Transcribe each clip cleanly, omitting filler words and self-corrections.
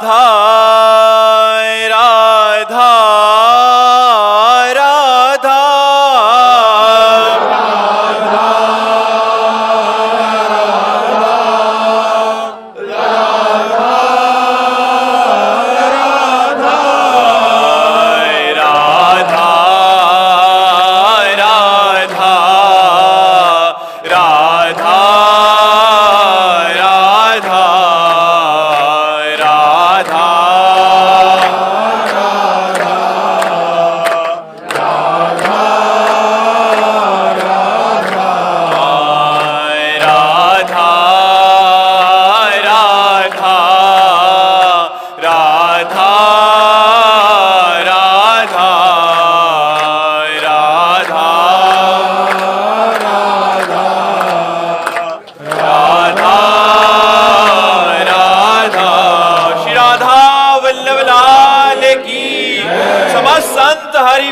राधा राधा राधा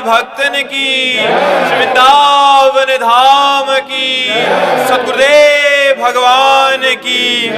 भक्तन की, वृंदावन धाम की, सतगुरुदेव भगवान की।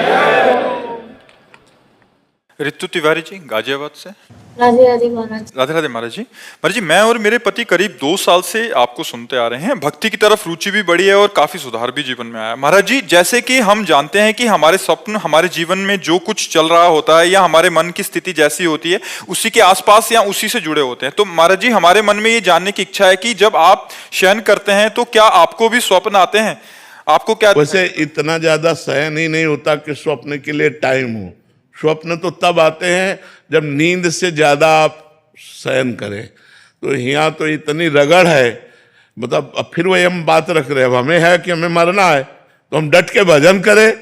ऋतु तिवारी जी गाजियाबाद से। राधे राधे महाराज। राधे राधे महाराज जी। महाराज जी, मैं और मेरे पति करीब 2 साल से आपको सुनते आ रहे हैं। भक्ति की तरफ रुचि भी बढ़ी है और काफी सुधार भी जीवन में आया। महाराज जी, जैसे कि हम जानते हैं कि हमारे स्वप्न हमारे जीवन में जो कुछ चल रहा होता है या हमारे मन की स्थिति जैसी होती है उसी के आसपास या उसी से जुड़े होते हैं। तो महाराज जी, हमारे मन में ये जानने की इच्छा है कि जब आप शयन करते हैं तो क्या आपको भी स्वप्न आते हैं? आपको क्या? वैसे इतना ज्यादा शयन ही नहीं होता कि स्वप्न के लिए टाइम हो। स्वप्न तो तब आते हैं जब नींद से ज्यादा आप शयन करें। तो यहाँ तो इतनी रगड़ है, मतलब अब फिर वही हम बात रख रहे हैं, अब हमें है कि हमें मरना है तो हम डट के भजन करें।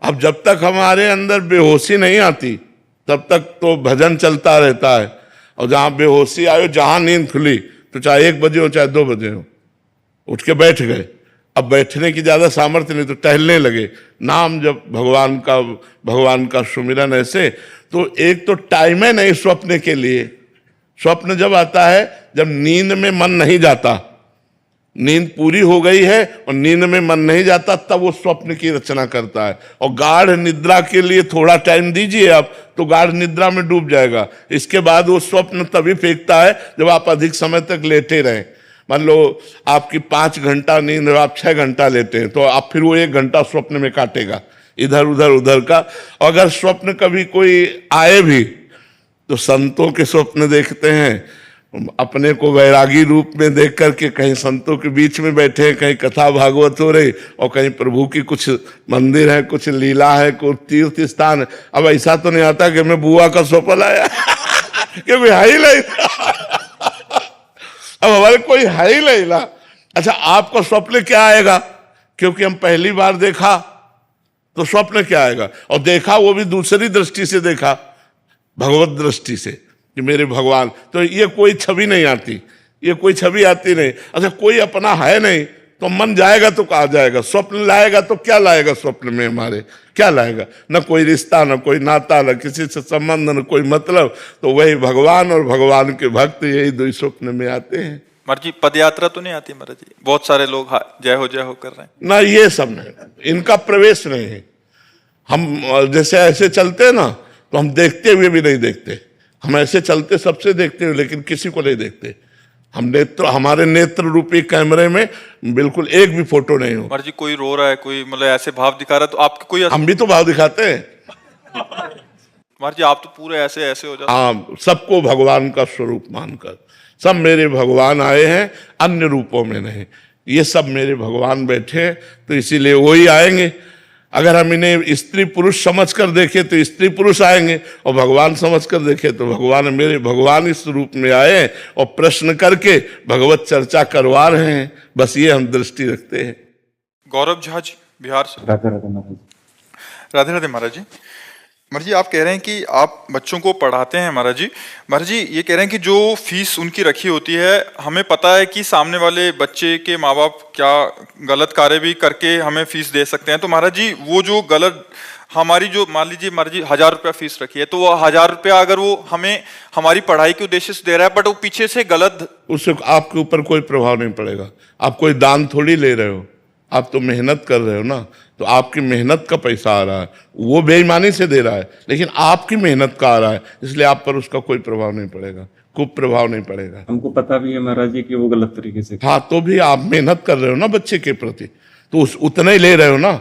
अब जब तक हमारे अंदर बेहोशी नहीं आती तब तक तो भजन चलता रहता है। और जहाँ बेहोशी आयो, जहाँ नींद खुली, तो चाहे 1 बजे हो चाहे 2 बजे हो, उठ के बैठ गए। अब बैठने की ज्यादा सामर्थ्य नहीं तो टहलने लगे, नाम जब भगवान का सुमिरन। ऐसे तो एक तो टाइम है नहीं स्वप्न के लिए। स्वप्न जब आता है जब नींद में मन नहीं जाता, नींद पूरी हो गई है और नींद में मन नहीं जाता, तब वो स्वप्न की रचना करता है। और गाढ़ निद्रा के लिए थोड़ा टाइम दीजिए आप, तो गाढ़ निद्रा में डूब जाएगा। इसके बाद वो स्वप्न तभी फेंकता है जब आप अधिक समय तक लेटे रहें। मान लो आपकी 5 घंटा नींद, आप 6 घंटा लेते हैं, तो आप फिर वो 1 घंटा स्वप्न में काटेगा, इधर उधर का। अगर स्वप्न कभी कोई आए भी तो संतों के स्वप्न देखते हैं, अपने को वैरागी रूप में देख करके, कहीं संतों के बीच में बैठे हैं, कहीं कथा भागवत हो रही और कहीं प्रभु की कुछ मंदिर है, कुछ लीला है, कुछ तीर्थ स्थान है। अब ऐसा तो नहीं आता कि मैं बुआ का स्वप्न आया कि कोई है ही नहीं, अब हमारे कोई है ही नहीं ना। अच्छा, आपको स्वप्न क्या आएगा? क्योंकि हम पहली बार देखा तो स्वप्न क्या आएगा? और देखा वो भी दूसरी दृष्टि से देखा, भगवत दृष्टि से, कि मेरे भगवान। तो ये कोई छवि नहीं आती, ये कोई छवि आती नहीं। अच्छा, कोई अपना है नहीं तो मन जाएगा तो कहाँ जाएगा? स्वप्न लाएगा तो क्या लाएगा? स्वप्न में हमारे क्या लाएगा? न कोई रिश्ता, न कोई नाता, न किसी से संबंध, न कोई मतलब। तो वही भगवान और भगवान के भक्त, यही 2 स्वप्न में आते हैं। महाराज जी, पद यात्रा तो नहीं आती महाराज जी? बहुत सारे लोग जय हो कर रहे हैं ना, ये सब नहीं, इनका प्रवेश नहीं है। हम जैसे ऐसे चलते हैं ना, तो हम देखते हुए भी नहीं देखते। हम ऐसे चलते सबसे देखते हैं लेकिन किसी को नहीं देखते। हम नेत्र, हमारे नेत्र रूपी कैमरे में बिल्कुल एक भी फोटो नहीं हो। महाराज जी, कोई रो रहा है, कोई मतलब ऐसे भाव दिखा रहा है, तो आपके कोई? हम भी तो भाव दिखाते हैं महाराज जी, आप तो पूरे ऐसे हो जाते। हाँ, सबको भगवान का स्वरूप मानकर, सब मेरे भगवान आए हैं, अन्य रूपों में नहीं। ये सब मेरे भगवान बैठे हैं, तो इसीलिए वही आएंगे। अगर हम इन्हें स्त्री पुरुष समझ कर देखें तो स्त्री पुरुष आएंगे, और भगवान समझ कर देखें तो भगवान, मेरे भगवान इस रूप में आए हैं और प्रश्न करके भगवत चर्चा करवा रहे हैं। बस ये हम दृष्टि रखते हैं। गौरव झा जी, बिहार से। राधे राधे महाराज। राधे राधे महाराज जी। महाराज जी, आप कह रहे हैं कि आप बच्चों को पढ़ाते हैं। महाराज जी ये कह रहे हैं कि जो फीस उनकी रखी होती है, हमें पता है कि सामने वाले बच्चे के माँ बाप क्या गलत कार्य भी करके हमें फीस दे सकते हैं। तो महाराज जी, वो जो गलत हमारी जो, मान लीजिए महाराज जी 1000 रुपया फीस रखी है, तो वो 1000 रुपया अगर वो हमें हमारी पढ़ाई के उद्देश्य से दे रहा है, बट वो पीछे से गलत, उससे आपके ऊपर कोई प्रभाव नहीं पड़ेगा। आप कोई दान थोड़ी ले रहे हो, आप तो मेहनत कर रहे हो ना, तो आपकी मेहनत का पैसा आ रहा है, वो बेईमानी से दे रहा है, लेकिन आपकी मेहनत का आ रहा है, इसलिए आप पर उसका कोई प्रभाव नहीं पड़ेगा, कुप्रभाव नहीं पड़ेगा। हमको पता भी है महाराज जी कि वो गलत तरीके से। हाँ, तो भी आप मेहनत कर रहे हो ना बच्चे के प्रति, तो उतना ही ले रहे हो ना।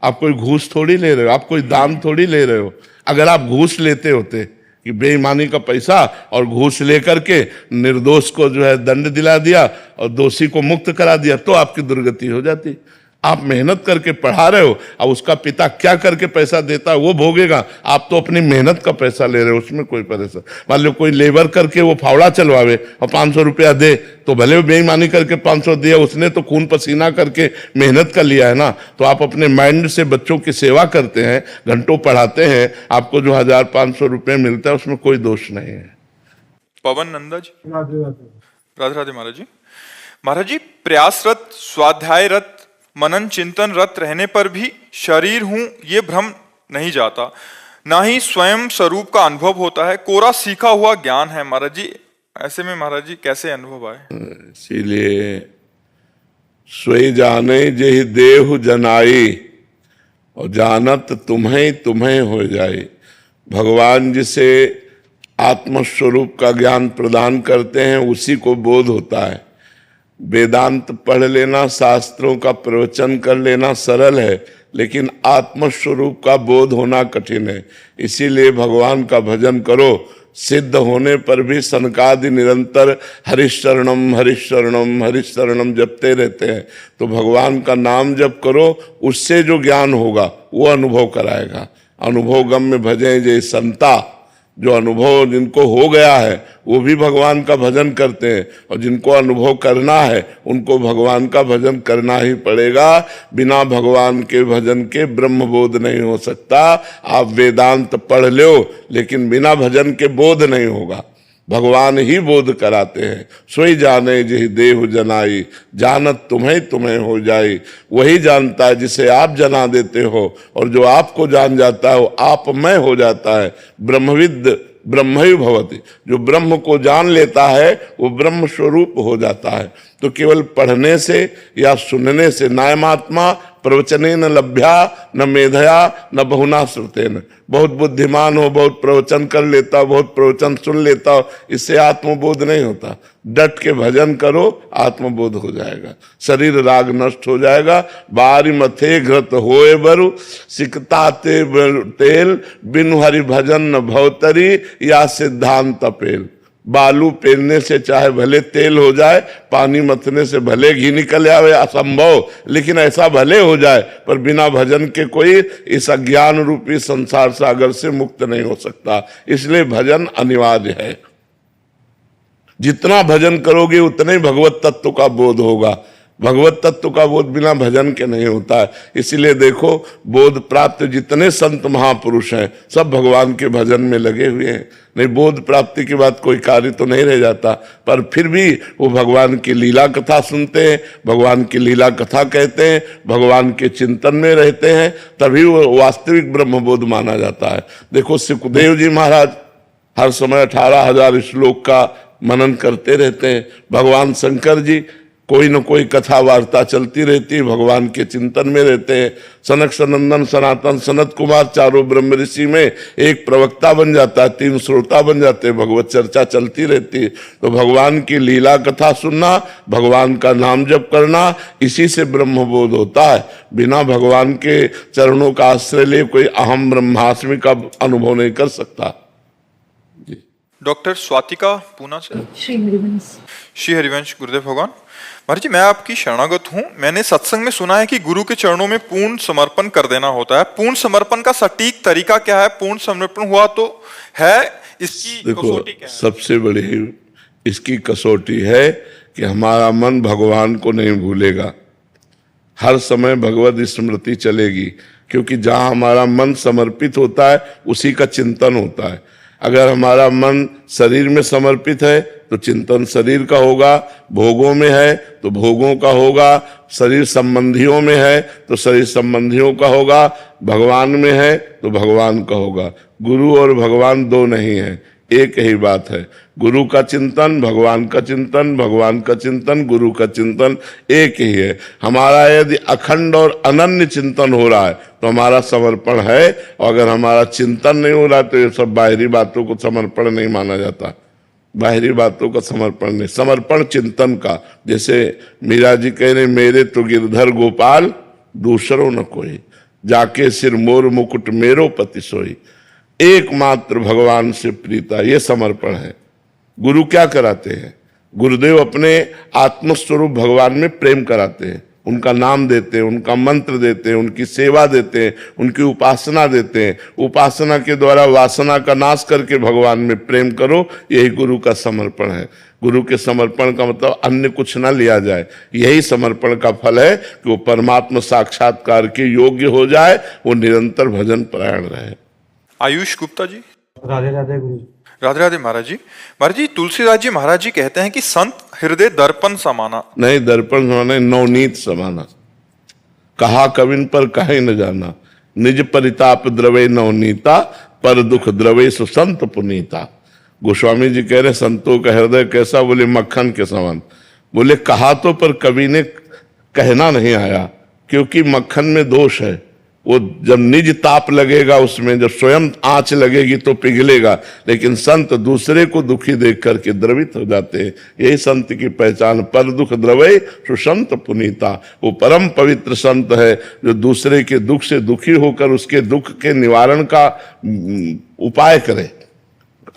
आप कोई घूस थोड़ी ले रहे हो, आप कोई दान थोड़ी ले रहे हो। अगर आप घूस लेते होते कि बेईमानी का पैसा और घूस लेकर के निर्दोष को जो है दंड दिला दिया और दोषी को मुक्त करा दिया, तो आपकी दुर्गति हो जाती। आप मेहनत करके पढ़ा रहे हो, अब उसका पिता क्या करके पैसा देता है वो भोगेगा, आप तो अपनी मेहनत का पैसा ले रहे हो, उसमें कोई परेशान। मान लो कोई लेबर करके वो फावड़ा चलवावे और 500 रुपया दे, तो भले वो बेईमानी करके 500 दिया, उसने तो खून पसीना करके मेहनत कर लिया है ना। तो आप अपने माइंड से बच्चों की सेवा करते हैं, घंटों पढ़ाते हैं, आपको जो 1500 रुपये मिलता है उसमें कोई दोष नहीं है। पवन नंदा जी, राधे राधे महाराज जी। महाराज जी, प्रयासरत, स्वाध्यायरत, मनन चिंतन रत रहने पर भी शरीर हूं ये भ्रम नहीं जाता, ना ही स्वयं स्वरूप का अनुभव होता है, कोरा सीखा हुआ ज्ञान है। महाराज जी, ऐसे में महाराज जी कैसे अनुभव आए? इसीलिए सोई जाने जेहि देहु जनाई और जानत तुम्हें तुम्हें हो जाए। भगवान जिसे आत्मस्वरूप का ज्ञान प्रदान करते हैं उसी को बोध होता है। वेदांत पढ़ लेना, शास्त्रों का प्रवचन कर लेना सरल है, लेकिन आत्मस्वरूप का बोध होना कठिन है। इसीलिए भगवान का भजन करो, सिद्ध होने पर भी सनकादि निरंतर हरिशरणम हरिशरणम हरिशरणम जपते रहते हैं। तो भगवान का नाम जप करो, उससे जो ज्ञान होगा वो अनुभव कराएगा। अनुभव गम्य भजें जय संता, जो अनुभव जिनको हो गया है वो भी भगवान का भजन करते हैं, और जिनको अनुभव करना है उनको भगवान का भजन करना ही पड़ेगा। बिना भगवान के भजन के ब्रह्म बोध नहीं हो सकता। आप वेदांत पढ़ लो, लेकिन बिना भजन के बोध नहीं होगा। भगवान ही बोध कराते हैं। सोई जाने जेहि देहु जनाई, जानत तुम्हें तुम्हें हो जाए। वही जानता है जिसे आप जना देते हो, और जो आपको जान जाता है वो आप में हो जाता है। ब्रह्मविद ब्रह्मैव भवति, जो ब्रह्म को जान लेता है वो ब्रह्म स्वरूप हो जाता है। तो केवल पढ़ने से या सुनने से, नायमात्मा प्रवचने न लभ्या न मेधया न बहुना श्रुतेन, बहुत बुद्धिमान हो, बहुत प्रवचन कर लेता, बहुत प्रवचन सुन लेता, इससे आत्मबोध नहीं होता। डट के भजन करो, आत्मबोध हो जाएगा, शरीर राग नष्ट हो जाएगा। बारी मथे घृत होए बरु, सिकता ते तेल, बिनु हरि भजन न भवतरी, या सिद्धांत पेल। बालू पेलने से चाहे भले तेल हो जाए, पानी मथने से भले घी निकल आवे, असंभव, लेकिन ऐसा भले हो जाए, पर बिना भजन के कोई इस अज्ञान रूपी संसार सागर से मुक्त नहीं हो सकता। इसलिए भजन अनिवार्य है। जितना भजन करोगे उतना ही भगवत तत्व का बोध होगा। भगवत तत्व का बोध बिना भजन के नहीं होता है। इसीलिए देखो, बोध प्राप्त जितने संत महापुरुष हैं सब भगवान के भजन में लगे हुए हैं। नहीं, बोध प्राप्ति के बाद कोई कार्य तो नहीं रह जाता, पर फिर भी वो भगवान की लीला कथा सुनते हैं, भगवान की लीला कथा कहते हैं, भगवान के चिंतन में रहते हैं, तभी वो वास्तविक ब्रह्मबोध माना जाता है। देखो, सुखदेव जी महाराज हर समय 18,000 श्लोक का मनन करते रहते हैं। भगवान शंकर जी कोई न कोई कथा वार्ता चलती रहती है, भगवान के चिंतन में रहते हैं। सनक सनंदन सनातन सनत कुमार चारों ब्रह्म ऋषि में एक प्रवक्ता बन जाता है, 3 श्रोता बन जाते हैं, भगवत चर्चा चलती रहती है। तो भगवान की लीला कथा सुनना, भगवान का नाम जप करना, इसी से ब्रह्मबोध होता है। बिना भगवान के चरणों का आश्रय लिए कोई अहम ब्रह्मास्मि का अनुभव नहीं कर सकता। डॉक्टर स्वातिका पूना से। श्री हरिवंश गुरुदेव भगवान। महाराज जी, मैं आपकी शरणागत हूँ। मैंने सत्संग में सुना है कि गुरु के चरणों में पूर्ण समर्पण कर देना होता है। पूर्ण समर्पण का सटीक तरीका क्या है? पूर्ण समर्पण हुआ तो है, इसकी कसौटी क्या है? सबसे बड़ी इसकी कसौटी है कि हमारा मन भगवान को नहीं भूलेगा, हर समय भगवत स्मृति चलेगी, क्योंकि जहाँ हमारा मन समर्पित होता है उसी का चिंतन होता है। अगर हमारा मन शरीर में समर्पित है तो चिंतन शरीर का होगा, भोगों में है तो भोगों का होगा, शरीर संबंधियों में है तो शरीर संबंधियों का होगा, भगवान में है तो भगवान का होगा। गुरु और भगवान दो नहीं है, एक ही बात है, गुरु का चिंतन, भगवान का चिंतन, भगवान का चिंतन, गुरु का चिंतन एक ही है। हमारा यदि अखंड और अनन्य चिंतन हो रहा है तो हमारा समर्पण है, और अगर हमारा चिंतन नहीं हो रहा तो ये सब बाहरी बातों को समर्पण नहीं माना जाता। बाहरी बातों का समर्पण नहीं, समर्पण चिंतन का। जैसे मीरा जी कह रहे, मेरे तो गिरधर गोपाल दूसरों न कोई, जाके सिर मोर मुकुट मेरो पति सोई, एकमात्र भगवान से प्रीता, ये समर्पण है। गुरु क्या कराते हैं? गुरुदेव अपने आत्मस्वरूप भगवान में प्रेम कराते हैं, उनका नाम देते हैं, उनका मंत्र देते हैं, उनकी सेवा देते हैं, उनकी उपासना देते हैं। उपासना के द्वारा वासना का नाश करके भगवान में प्रेम करो, यही गुरु का समर्पण है। गुरु के समर्पण का मतलब अन्य कुछ ना लिया जाए, यही समर्पण का फल है कि वो परमात्मा साक्षात्कार के योग्य हो जाए, वो निरंतर भजन परायण रहे। आयुष गुप्ता जी। राधे राधे गुरु जी। राधे राधे महाराज जी। महाराज जी, तुलसीदास जी महाराज जी कहते हैं कि संत हृदय दर्पण समाना। नहीं, दर्पण समाना, नवनीत समाना। कहा कविन पर कहे न जाना, निज परिताप द्रवे नवनीता, पर दुख द्रवे सुसंत पुनीता। गोस्वामी जी कह रहे संतों का हृदय कैसा? बोले मक्खन के समान। बोले कहा तो पर कवि ने कहना नहीं आया, क्योंकि मक्खन में दोष है। वो जब निज ताप लगेगा उसमें, जब स्वयं आंच लगेगी तो पिघलेगा, लेकिन संत दूसरे को दुखी देख करके द्रवित हो जाते हैं। यही संत की पहचान, पर दुख द्रवै सुसंत पुनीता। वो परम पवित्र संत है जो दूसरे के दुख से दुखी होकर उसके दुख के निवारण का उपाय करे,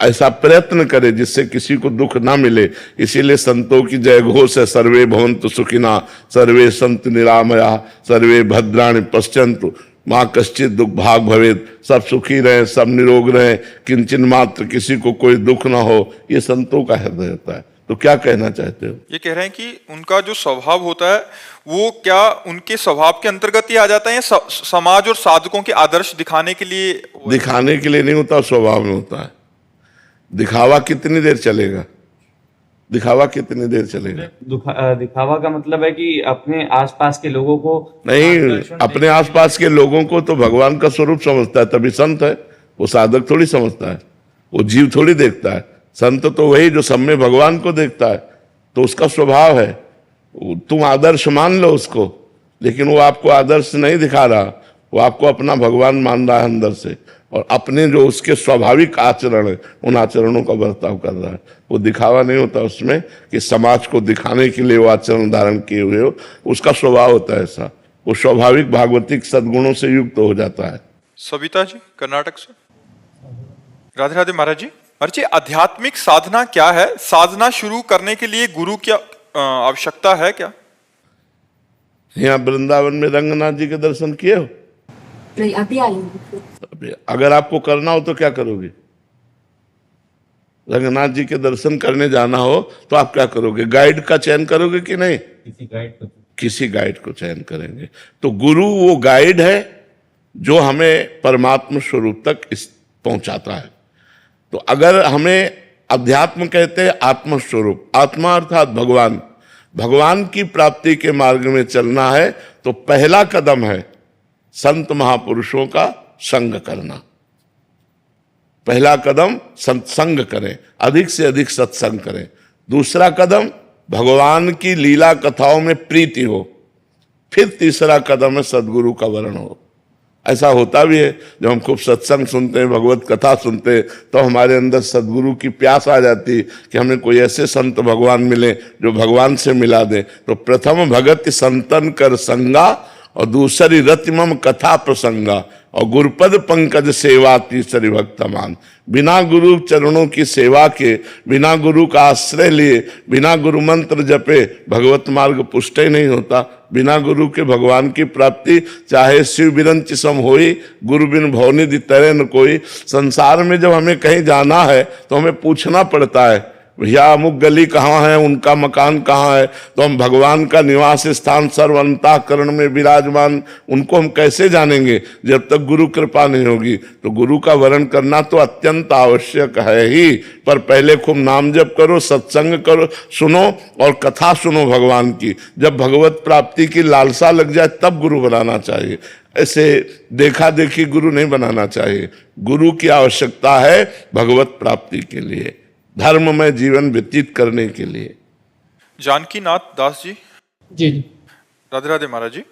ऐसा प्रयत्न करे जिससे किसी को दुख ना मिले। इसीलिए संतों की जय घोष है, सर्वे भवन्तु सुखिना, सर्वे सन्तु निरामया, सर्वे भद्राणि पश्यन्तु मां कश्चित दुख भाग भवेद। सब सुखी रहे, सब निरोग रहे, किंचन मात्र किसी को कोई दुख ना हो, ये संतों का हृदय होता है। तो क्या कहना चाहते हो? ये कह रहे हैं कि उनका जो स्वभाव होता है वो क्या उनके स्वभाव के अंतर्गत ही आ जाता है, समाज और साधकों के आदर्श दिखाने के लिए? दिखाने के लिए नहीं होता, स्वभाव में होता है। दिखावा कितनी देर चलेगा? दिखावा कितनी देर चलेगा? दिखावा का मतलब है कि अपने आसपास के लोगों को नहीं, अपने आसपास के लोगों को तो भगवान का स्वरूप समझता है, तभी संत है। वो साधक थोड़ी समझता है, वो जीव थोड़ी देखता है। संत तो वही जो सब में भगवान को देखता है, तो उसका स्वभाव है। तुम आदर्श मान लो उसको, लेकिन वो आपको आदर्श नहीं दिखा रहा, वो आपको अपना भगवान मान रहा है अंदर से, और अपने जो उसके स्वाभाविक आचरण है उन आचरणों का बर्ताव कर रहा है। वो दिखावा नहीं होता उसमें कि समाज को दिखाने के लिए वो आचरण धारण किए हुए हो, उसका स्वभाव होता है ऐसा। वो स्वाभाविक भागवतिक सद्गुणों से युक्त हो जाता है। सविता जी कर्नाटक से। राधे राधे महाराज जी। महाराज जी, आध्यात्मिक साधना क्या है? साधना शुरू करने के लिए गुरु की आवश्यकता है क्या? यहाँ वृंदावन में रंगनाथ जी के दर्शन किए हो? अभी आई हूँ। अगर आपको करना हो तो क्या करोगे? रंगनाथ जी के दर्शन करने जाना हो तो आप क्या करोगे? गाइड का चयन करोगे कि नहीं? किसी गाइड को चयन करेंगे। तो गुरु वो गाइड है जो हमें परमात्मा स्वरूप तक पहुंचाता है। तो अगर हमें अध्यात्म कहते हैं आत्मस्वरूप, आत्मा अर्थात भगवान, भगवान की प्राप्ति के मार्ग में चलना है तो पहला कदम है संत महापुरुषों का संग करना। पहला कदम सत्संग करें, अधिक से अधिक सत्संग करें। दूसरा कदम भगवान की लीला कथाओं में प्रीति हो। फिर तीसरा कदम है सदगुरु का वरण हो। ऐसा होता भी है, जब हम खूब सत्संग सुनते हैं, भगवत कथा सुनते हैं, तो हमारे अंदर सदगुरु की प्यास आ जाती है कि हमें कोई ऐसे संत भगवान मिले जो भगवान से मिला दे। तो प्रथम भगत संतन कर संगा, और दूसरी रतिमम कथा प्रसंगा, और गुरुपद पंकज सेवा तीसरी भक्तमान। बिना गुरु चरणों की सेवा के, बिना गुरु का आश्रय लिए, बिना गुरु मंत्र जपे भगवत मार्ग पुष्ट ही नहीं होता। बिना गुरु के भगवान की प्राप्ति चाहे शिव बिरंच सम होई, गुरु बिन भवनिधि तरे न कोई। संसार में जब हमें कहीं जाना है तो हमें पूछना पड़ता है भैया अमुक गली कहाँ है, उनका मकान कहाँ है, तो हम भगवान का निवास स्थान सर्व अंतःकरण में विराजमान उनको हम कैसे जानेंगे जब तक गुरु कृपा नहीं होगी। तो गुरु का वर्ण करना तो अत्यंत आवश्यक है ही, पर पहले खूब नाम जप करो, सत्संग करो, सुनो और कथा सुनो भगवान की। जब भगवत प्राप्ति की लालसा लग जाए तब गुरु बनाना चाहिए, ऐसे देखा देखी गुरु नहीं बनाना चाहिए। गुरु की आवश्यकता है भगवत प्राप्ति के लिए, धर्म में जीवन व्यतीत करने के लिए। जानकी नाथ दास जी। जी राधे राधे महाराज जी।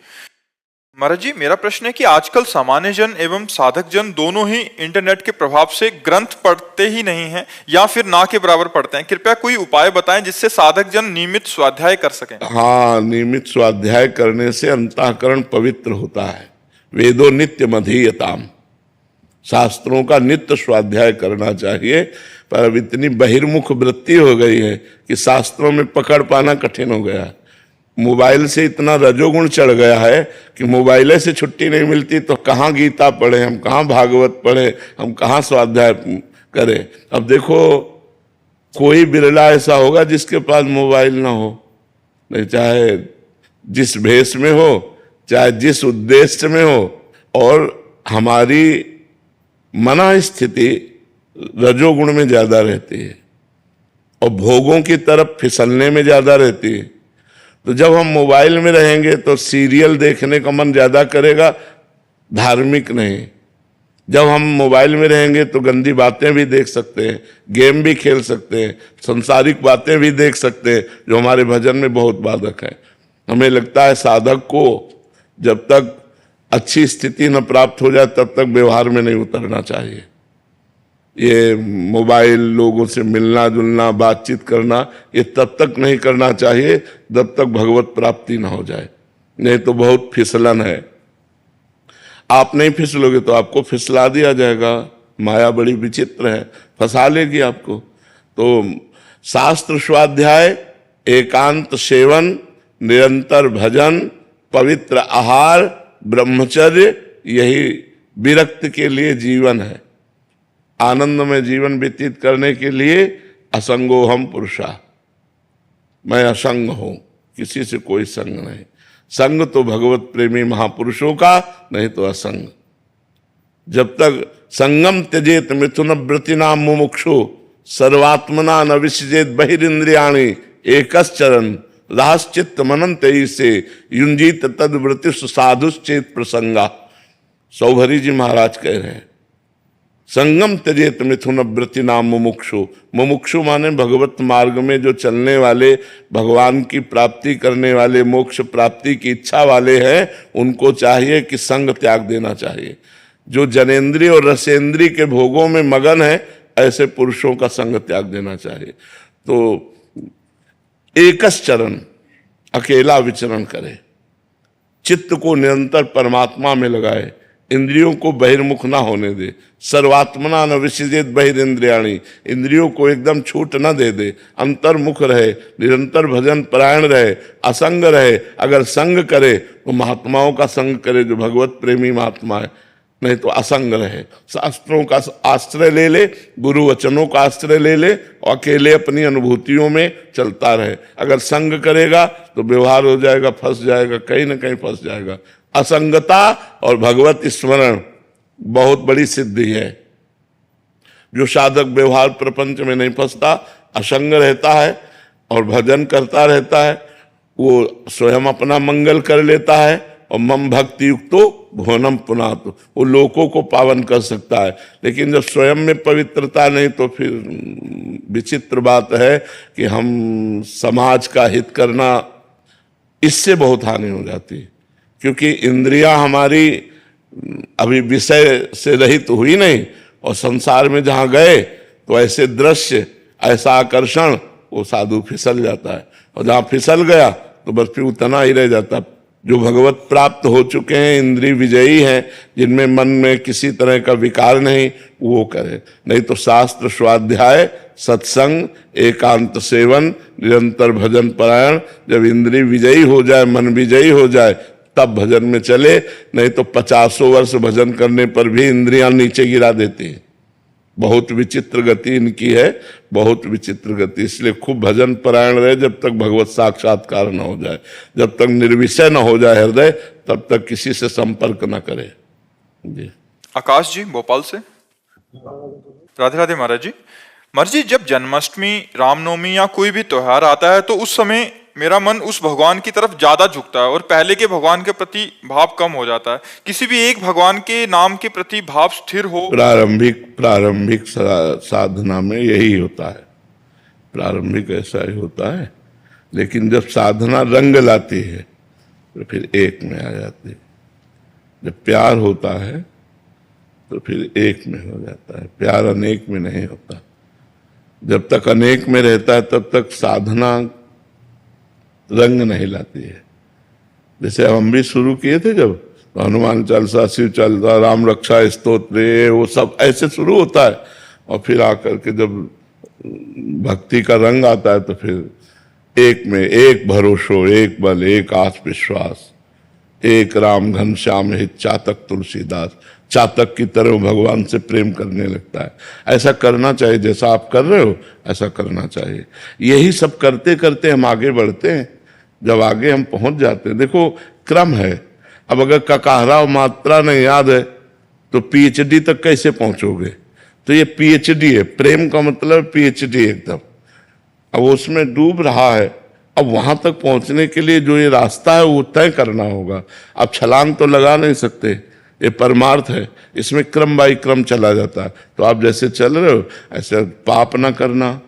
महाराज जी, मेरा प्रश्न है कि आजकल सामान्य जन एवं साधक जन दोनों ही इंटरनेट के प्रभाव से ग्रंथ पढ़ते ही नहीं हैं या फिर ना के बराबर पढ़ते हैं। कृपया कोई उपाय बताएं जिससे साधक जन नियमित स्वाध्याय कर सकें। हाँ, नियमित स्वाध्याय करने से अंतःकरण पवित्र होता है। वेदो नित्य मधीयताम, शास्त्रों का नित्य स्वाध्याय करना चाहिए। पर अब इतनी बहिर्मुख वृत्ति हो गई है कि शास्त्रों में पकड़ पाना कठिन हो गया है। मोबाइल से इतना रजोगुण चढ़ गया है कि मोबाइल से छुट्टी नहीं मिलती तो कहाँ गीता पढ़े हम, कहाँ भागवत पढ़े हम, कहाँ स्वाध्याय करें। अब देखो, कोई बिरला ऐसा होगा जिसके पास मोबाइल ना हो, नहीं चाहे जिस भेष में हो, चाहे जिस उद्देश्य में हो। और हमारी मना स्थिति रजोगुण में ज्यादा रहती है और भोगों की तरफ फिसलने में ज्यादा रहती है। तो जब हम मोबाइल में रहेंगे तो सीरियल देखने का मन ज्यादा करेगा, धार्मिक नहीं। जब हम मोबाइल में रहेंगे तो गंदी बातें भी देख सकते हैं, गेम भी खेल सकते हैं, संसारिक बातें भी देख सकते हैं, जो हमारे भजन में बहुत बाधक है। हमें लगता है साधक को जब तक अच्छी स्थिति न प्राप्त हो जाए तब तक व्यवहार में नहीं उतरना चाहिए। ये मोबाइल, लोगों से मिलना जुलना, बातचीत करना, ये तब तक नहीं करना चाहिए जब तक भगवत प्राप्ति ना हो जाए, नहीं तो बहुत फिसलन है। आप नहीं फिसलोगे तो आपको फिसला दिया जाएगा। माया बड़ी विचित्र है, फंसा लेगी आपको। तो शास्त्र स्वाध्याय, एकांत सेवन, निरंतर भजन, पवित्र आहार, ब्रह्मचर्य, यही विरक्त के लिए जीवन है। आनंद में जीवन व्यतीत करने के लिए असंगो हम पुरुषा, मैं असंग हूं, किसी से कोई संग नहीं। संग तो भगवत प्रेमी महापुरुषों का, नहीं तो असंग। जब तक संगम त्यजेत मिथुन व्रतिनाम मुमुक्षु सर्वात्मना न विसजेत बहिरिंद्रियाणि एकश्चरण राश्चित्त मनंत से युंजीत तद व्रति साधुश्चेत प्रसंगा। सौभरी जी महाराज कह रहे हैं, संगम त्यजेत मिथुन व्रति नाम मुमुक्षु। मुमुक्षु माने भगवत मार्ग में जो चलने वाले, भगवान की प्राप्ति करने वाले, मोक्ष प्राप्ति की इच्छा वाले हैं, उनको चाहिए कि संग त्याग देना चाहिए। जो जनेन्द्रीय और रसेंद्रीय के भोगों में मगन है, ऐसे पुरुषों का संग त्याग देना चाहिए। तो एकस चरण, अकेला विचरण करे, चित्त को निरंतर परमात्मा में लगाए, इंद्रियों को बहिर्मुख ना होने दे। सर्वात्मना न विसजेत बहिरिंद्रियाणि, इंद्रियों को एकदम छूट न दे दे, अंतर्मुख रहे, निरंतर भजन परायण रहे, असंग रहे। अगर संग करे तो महात्माओं का संग करे, जो भगवत प्रेमी महात्मा है, नहीं तो असंग रहे। शास्त्रों का आश्रय ले ले, गुरु वचनों का आश्रय ले ले, और अकेले अपनी अनुभूतियों में चलता रहे। अगर संग करेगा तो व्यवहार हो जाएगा, फंस जाएगा, कहीं ना कहीं फंस जाएगा। असंगता और भगवत स्मरण बहुत बड़ी सिद्धि है। जो साधक व्यवहार प्रपंच में नहीं फंसता, असंग रहता है और भजन करता रहता है, वो स्वयं अपना मंगल कर लेता है और मम भक्ति युक्तो भुवनम पुनातु, वो लोगों को पावन कर सकता है। लेकिन जब स्वयं में पवित्रता नहीं तो फिर विचित्र बात है कि हम समाज का हित करना, इससे बहुत हानि हो जाती है। क्योंकि इंद्रियां हमारी अभी विषय से रहित हुई नहीं, और संसार में जहां गए तो ऐसे दृश्य, ऐसा आकर्षण, वो साधु फिसल जाता है। और जहां फिसल गया तो बस फिर उतना ही रह जाता। जो भगवत प्राप्त हो चुके हैं, इंद्रिय विजयी हैं, जिनमें मन में किसी तरह का विकार नहीं, वो करे। नहीं तो शास्त्र स्वाध्याय, सत्संग, एकांत सेवन, निरंतर भजन परायण, जब इंद्रिय विजयी हो जाए, मन विजयी हो जाए, तब भजन में चले। नहीं तो 50 वर्ष भजन करने पर भी इंद्रियां नीचे गिरा देती हैं। बहुत विचित्र गति इनकी है, बहुत विचित्र गति। इसलिए खूब भजन परायण रहे जब तक भगवत साक्षात्कार न हो जाए, जब तक निर्विषय न हो जाए हृदय, तब तक किसी से संपर्क न करे जी। आकाश जी भोपाल से। राधे राधे महाराज जी। महाराज जी, जब जन्माष्टमी, रामनवमी या कोई भी त्योहार आता है तो उस समय मेरा मन उस भगवान की तरफ ज्यादा झुकता है और पहले के भगवान के प्रति भाव कम हो जाता है। किसी भी एक भगवान के नाम के प्रति भाव स्थिर हो। प्रारंभिक साधना में यही होता है, प्रारंभिक ऐसा ही होता है। लेकिन जब साधना रंग लाती है तो फिर एक में आ जाती है। जब प्यार होता है तो फिर एक में हो जाता है, प्यार अनेक में नहीं होता। जब तक अनेक में रहता है तब तक साधना रंग नहीं लाती है। जैसे हम भी शुरू किए थे, जब हनुमान चालीसा, शिव चालीसा, राम रक्षा स्तोत्र, वो सब ऐसे शुरू होता है। और फिर आकर के जब भक्ति का रंग आता है तो फिर एक में एक भरोसो, एक बल, एक आस विश्वास, एक राम घनश्याम हित चातक तुलसीदास, चातक की तरह भगवान से प्रेम करने लगता है। ऐसा करना चाहिए, जैसा आप कर रहे हो ऐसा करना चाहिए। यही सब करते करते हम आगे बढ़ते हैं। जब आगे हम पहुंच जाते हैं, देखो क्रम है। अब अगर ककाहरा और मात्रा नहीं याद है तो पीएचडी तक कैसे पहुंचोगे? तो ये पीएचडी है, प्रेम का मतलब पीएचडी एकदम। अब उसमें डूब रहा है, अब वहां तक पहुंचने के लिए जो ये रास्ता है वो तय करना होगा। अब छलांग तो लगा नहीं सकते, ये परमार्थ है, इसमें क्रम बाई क्रम चला जाता है। तो आप जैसे चल रहे हो ऐसे पाप ना करना,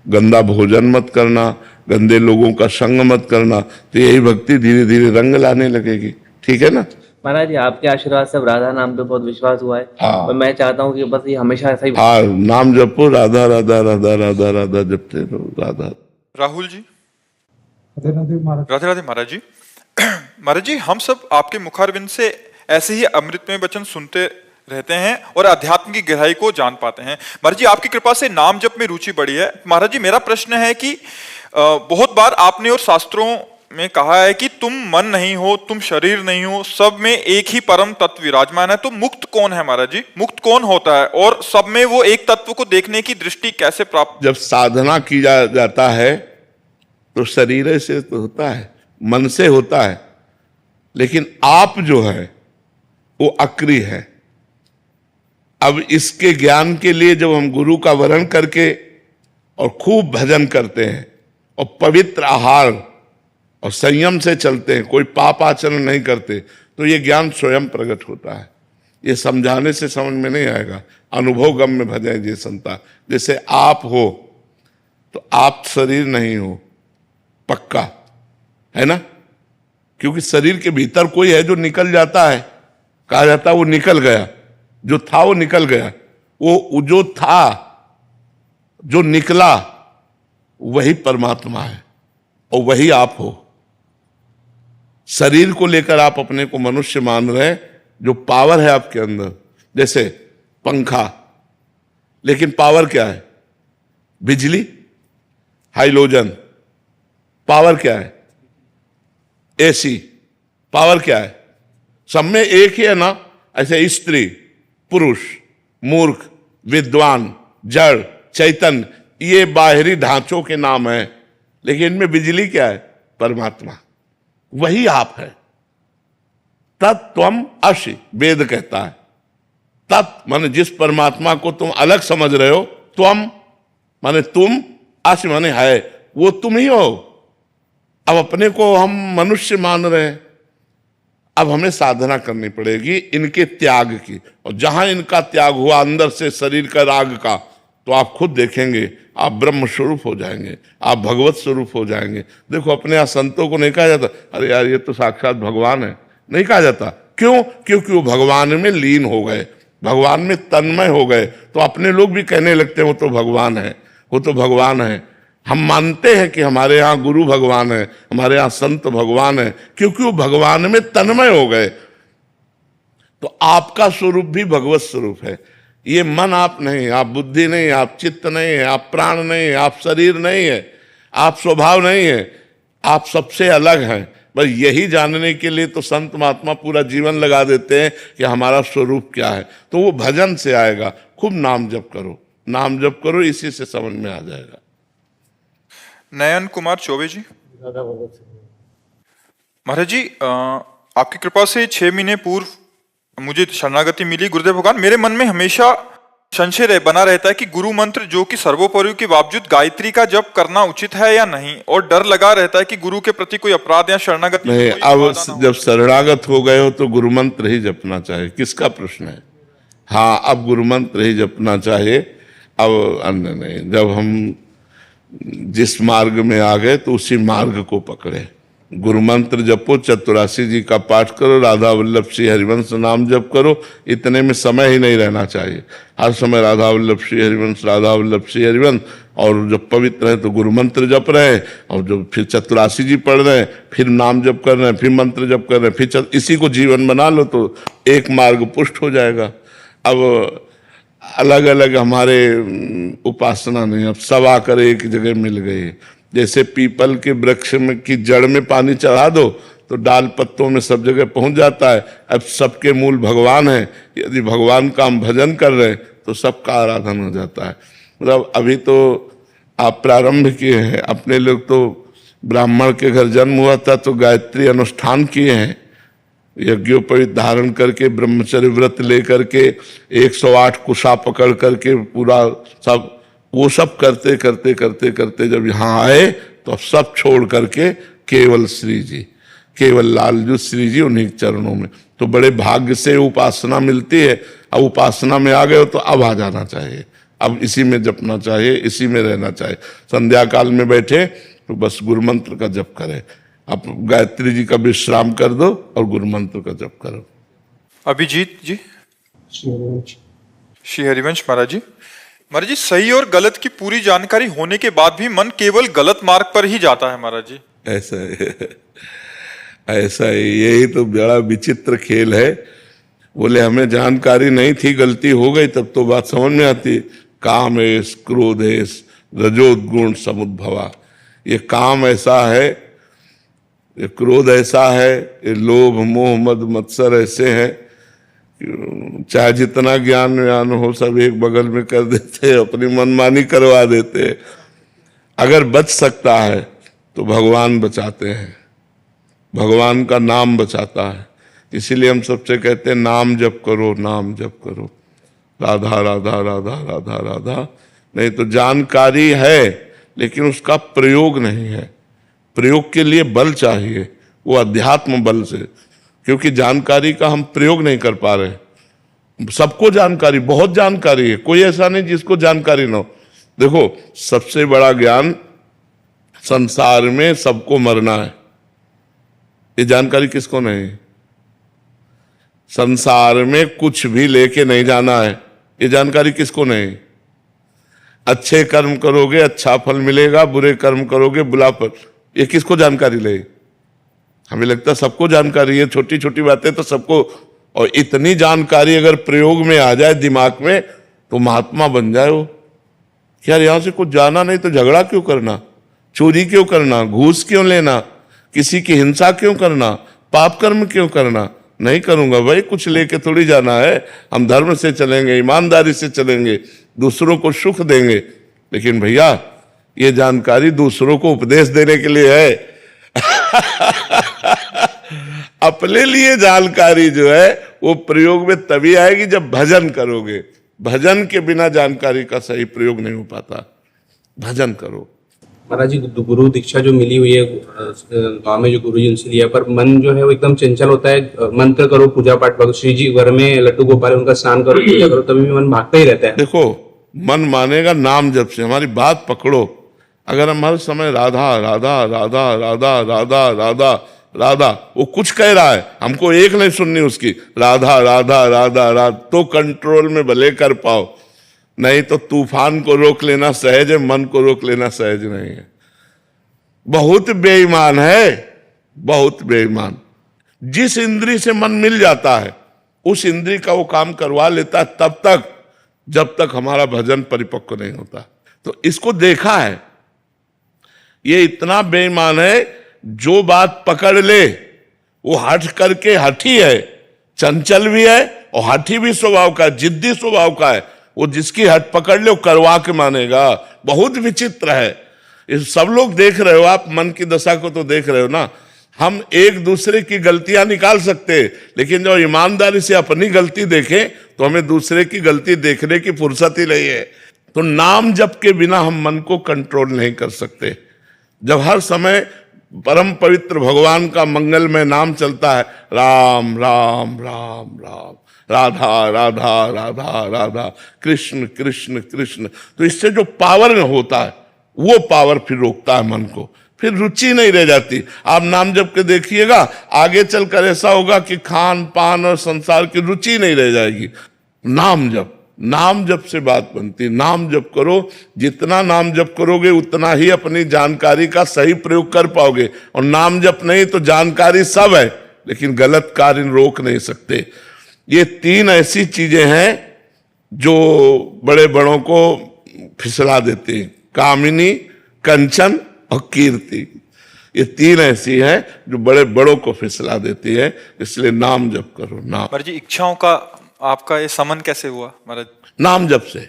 गंदा भोजन मत करना, गंदे लोगों का संग मत करना, तो यही भक्ति धीरे धीरे रंग लाने लगेगी। ठीक है ना महाराज जी? आपके आशीर्वाद से राधा नाम पे बहुत विश्वास हुआ है। हाँ। और मैं चाहता हूँ कि बस ये हमेशा ऐसा ही। हाँ, नाम जपो, राधा राधा राधा राधा राधा जपते रहो, राधा। राहुल जी। राधे राधे महाराज। राधे राधे महाराज जी। महाराज जी, हम सब आपके मुखारविंद से ऐसे ही अमृतमय वचन सुनते रहते हैं और अध्यात्म की गहराई को जान पाते हैं। महाराज जी, आपकी कृपा से नाम जप में रुचि बढ़ी है। महाराज जी, मेरा प्रश्न है कि बहुत बार आपने और शास्त्रों में कहा है कि तुम मन नहीं हो, तुम शरीर नहीं हो, सब में एक ही परम तत्व विराजमान है। तो मुक्त कौन है महाराज जी? मुक्त कौन होता है और सब में वो एक तत्व को देखने की दृष्टि कैसे प्राप्त? जब साधना की जाता है तो शरीर से तो होता है, मन से होता है, लेकिन आप जो है वो अक्रिय है। अब इसके ज्ञान के लिए जब हम गुरु का वरण करके और खूब भजन करते हैं और पवित्र आहार और संयम से चलते हैं, कोई पाप आचरण नहीं करते, तो ये ज्ञान स्वयं प्रकट होता है। ये समझाने से समझ में नहीं आएगा। अनुभव गम में भजे जे संता। जैसे आप हो तो आप शरीर नहीं हो, पक्का है ना, क्योंकि शरीर के भीतर कोई है जो निकल जाता है, कहा जाता है वो निकल गया, जो था वो निकल गया। वो जो था, जो निकला, वही परमात्मा है और वही आप हो। शरीर को लेकर आप अपने को मनुष्य मान रहे हैं, जो पावर है आपके अंदर, जैसे पंखा, लेकिन पावर क्या है? बिजली, हाइलोजन, पावर क्या है? एसी, पावर क्या है? सब में एक ही है ना। ऐसे स्त्री, पुरुष, मूर्ख, विद्वान, जड़, चैतन्य, ये बाहरी ढांचों के नाम है, लेकिन इनमें बिजली क्या है? परमात्मा, वही आप है। तत्त्वम असि, वेद कहता है। तत् माने जिस परमात्मा को तुम अलग समझ रहे हो, त्वम माने तुम, असि माने है, वो तुम ही हो। अब अपने को हम मनुष्य मान रहे हैं। अब हमें साधना करनी पड़ेगी इनके त्याग की, और जहां इनका त्याग हुआ अंदर से शरीर का राग का, तो आप खुद देखेंगे आप ब्रह्म स्वरूप हो जाएंगे, आप भगवत स्वरूप हो जाएंगे। देखो अपने यहाँ संतों को नहीं कहा जाता अरे यार ये तो साक्षात भगवान है, नहीं कहा जाता। क्यों? क्योंकि वो भगवान में लीन हो गए, भगवान में तन्मय हो गए। तो अपने लोग भी कहने लगते हैं वो तो भगवान है, वो तो भगवान है। हम मानते हैं कि हमारे यहाँ गुरु भगवान है, हमारे यहाँ संत भगवान है, क्योंकि वो भगवान में तन्मय हो गए। तो आपका स्वरूप भी भगवत स्वरूप है। ये मन आप नहीं, आप बुद्धि नहीं, आप चित्त नहीं है, आप प्राण नहीं है, आप शरीर नहीं है, आप स्वभाव नहीं है, आप सबसे अलग हैं। बस यही जानने के लिए तो संत महात्मा पूरा जीवन लगा देते हैं कि हमारा स्वरूप क्या है। तो वो भजन से आएगा। खूब नाम जप करो, नाम जप करो, इसी से समझ में आ जाएगा। नयन कुमार चौबे जी। महाराज जी, आपकी कृपा से 6 महीने पूर्व मुझे शरणागति मिली। गुरुदेव भगवान, मेरे मन में हमेशा संशय बना रहता है कि गुरु मंत्र जो कि सर्वोपरि के बावजूद गायत्री का जप करना उचित है या नहीं, और डर लगा रहता है कि गुरु के प्रति कोई अपराध या शरणागति नहीं। अब जब शरणागत हो गए हो तो गुरु मंत्र ही जपना चाहिए, किसका प्रश्न है। हाँ, अब गुरु मंत्र ही जपना चाहिए, अब अन्य नहीं। जब हम जिस मार्ग में आ गए तो उसी मार्ग को पकड़े। गुरु मंत्र जपो, चतुरासी जी का पाठ करो, राधा वल्लभ श्री हरिवंश नाम जप करो। इतने में समय ही नहीं रहना चाहिए। हर समय राधा वल्लभ श्री हरिवंश, राधा वल्लभ श्री हरिवंश। और जब पवित्र है तो गुरु मंत्र जप रहे हैं, और जो फिर चतुरासी जी पढ़ रहे हैं, फिर नाम जप कर रहे हैं, फिर मंत्र जप कर रहे हैं, फिर इसी को जीवन बना लो तो एक मार्ग पुष्ट हो जाएगा। अब अलग अलग हमारे उपासना नहीं, अब सब आकर एक जगह मिल गए। जैसे पीपल के वृक्ष में की जड़ में पानी चढ़ा दो तो डाल पत्तों में सब जगह पहुंच जाता है। अब सबके मूल भगवान है, यदि भगवान का हम भजन कर रहे हैं तो सबका आराधन हो जाता है। मतलब अभी तो आप प्रारंभ किए हैं, अपने लोग तो ब्राह्मण के घर जन्म हुआ था तो गायत्री अनुष्ठान किए हैं, यज्ञोपवीत धारण करके, ब्रह्मचर्य व्रत लेकर के, 108 कुशा पकड़ करके पूरा सब, वो सब करते करते करते करते जब यहाँ आए तो अब सब छोड़ करके केवल श्री जी, केवल लालजू श्री जी, उन्हीं चरणों में। तो बड़े भाग्य से उपासना मिलती है। अब उपासना में आ गए हो तो अब आ जाना चाहिए, अब इसी में जपना चाहिए, इसी में रहना चाहिए। संध्या काल में बैठे तो बस गुरु मंत्र का जप करें। आप गायत्री जी का विश्राम कर दो और गुरु मंत्र का जप करो। अभिजीत जी। श्री हरिवंश महाराज जी। महाराज जी, सही और गलत की पूरी जानकारी होने के बाद भी मन केवल गलत मार्ग पर ही जाता है महाराज जी। ऐसा है, ऐसा है, यही तो बड़ा विचित्र खेल है। बोले हमें जानकारी नहीं थी, गलती हो गई, तब तो बात समझ में आती। कामेश क्रोधेश रजोगुण समुद्भवा, ये काम ऐसा है, ये क्रोध ऐसा है, ये लोभ मोह मद मत्सर ऐसे हैं, चाहे जितना ज्ञान व्यान हो सब एक बगल में कर देते हैं, अपनी मनमानी करवा देते हैं। अगर बच सकता है तो भगवान बचाते हैं, भगवान का नाम बचाता है। इसीलिए हम सबसे कहते हैं नाम जप करो, नाम जप करो, राधा राधा राधा राधा राधा। नहीं तो जानकारी है लेकिन उसका प्रयोग नहीं है। प्रयोग के लिए बल चाहिए, वो अध्यात्म बल से, क्योंकि जानकारी का हम प्रयोग नहीं कर पा रहे। सबको जानकारी, बहुत जानकारी है, कोई ऐसा नहीं जिसको जानकारी ना हो। देखो, सबसे बड़ा ज्ञान संसार में सबको मरना है, ये जानकारी किसको नहीं। संसार में कुछ भी लेके नहीं जाना है, ये जानकारी किसको नहीं। अच्छे कर्म करोगे अच्छा फल मिलेगा, बुरे कर्म करोगे बुरा फल, ये किसको जानकारी ले। हमें लगता है सबको जानकारी है, छोटी छोटी बातें तो सबको। और इतनी जानकारी अगर प्रयोग में आ जाए दिमाग में तो महात्मा बन जाए वो। यार यहां से कुछ जाना नहीं तो झगड़ा क्यों करना, चोरी क्यों करना, घूस क्यों लेना, किसी की हिंसा क्यों करना, पाप कर्म क्यों करना। नहीं करूंगा भाई, कुछ लेके थोड़ी जाना है। हम धर्म से चलेंगे, ईमानदारी से चलेंगे, दूसरों को सुख देंगे। लेकिन भैया ये जानकारी दूसरों को उपदेश देने के लिए है। अपने लिए जानकारी जो है वो प्रयोग में तभी आएगी जब भजन करोगे। भजन के बिना जानकारी का सही प्रयोग नहीं हो पाता। भजन करो। महाराज जी, गुरु दीक्षा जो मिली हुई है गांव में, जो गुरु जी उनसे लिया, पर मन जो है वो एकदम चंचल होता है। मंत्र करो, पूजा पाठ करो, श्री जी घर में लड्डू गोपाल उनका स्नान करो, पूजा करो, तभी भी मन भागता ही रहता है। देखो, मन मानेगा नाम जप से। हमारी बात पकड़ो। अगर हम हर समय राधा राधा राधा राधा राधा राधा राधा, वो कुछ कह रहा है, हमको एक नहीं सुननी उसकी, राधा राधा राधा राधा, तो कंट्रोल में भले कर पाओ। नहीं तो तूफान को रोक लेना सहज है, मन को रोक लेना सहज नहीं है। बहुत बेईमान है, बहुत बेईमान। जिस इंद्री से मन मिल जाता है उस इंद्री का वो काम करवा लेता है तब तक जब तक हमारा भजन परिपक्व नहीं होता। तो इसको देखा है, ये इतना बेईमान है जो बात पकड़ ले वो हठ करके हठी है, चंचल भी है और हठी भी स्वभाव का, जिद्दी स्वभाव का है। वो जिसकी हट पकड़ ले वो करवा के मानेगा। बहुत विचित्र है। इस सब लोग देख रहे हो, आप मन की दशा को तो देख रहे हो ना। हम एक दूसरे की गलतियां निकाल सकते हैं, लेकिन जब ईमानदारी से अपनी गलती देखें तो हमें दूसरे की गलती देखने की फुर्सत ही नहीं है। तो नाम जप के बिना हम मन को कंट्रोल नहीं कर सकते। जब हर समय परम पवित्र भगवान का मंगलमय नाम चलता है, राम राम राम राम, राधा राधा राधा राधा, कृष्ण कृष्ण कृष्ण, तो इससे जो पावर होता है वो पावर फिर रोकता है मन को, फिर रुचि नहीं रह जाती। आप नाम जप के देखिएगा, आगे चलकर ऐसा होगा कि खान पान और संसार की रुचि नहीं रह जाएगी। नाम जप से बात बनती। नाम जप करो, जितना नाम जप करोगे उतना ही अपनी जानकारी का सही प्रयोग कर पाओगे। और नाम जप नहीं तो जानकारी सब है, लेकिन गलत कार्य रोक नहीं सकते। ये तीन ऐसी चीजें हैं जो बड़े बड़ों को फिसला देती हैं, कामिनी, कंचन और कीर्ति। ये तीन ऐसी हैं जो बड़े बड़ों को फिसला देती है। इसलिए नाम जप करो। महाराज जी, इच्छाओं का आपका ये समन कैसे हुआ महाराज? नाम जप से,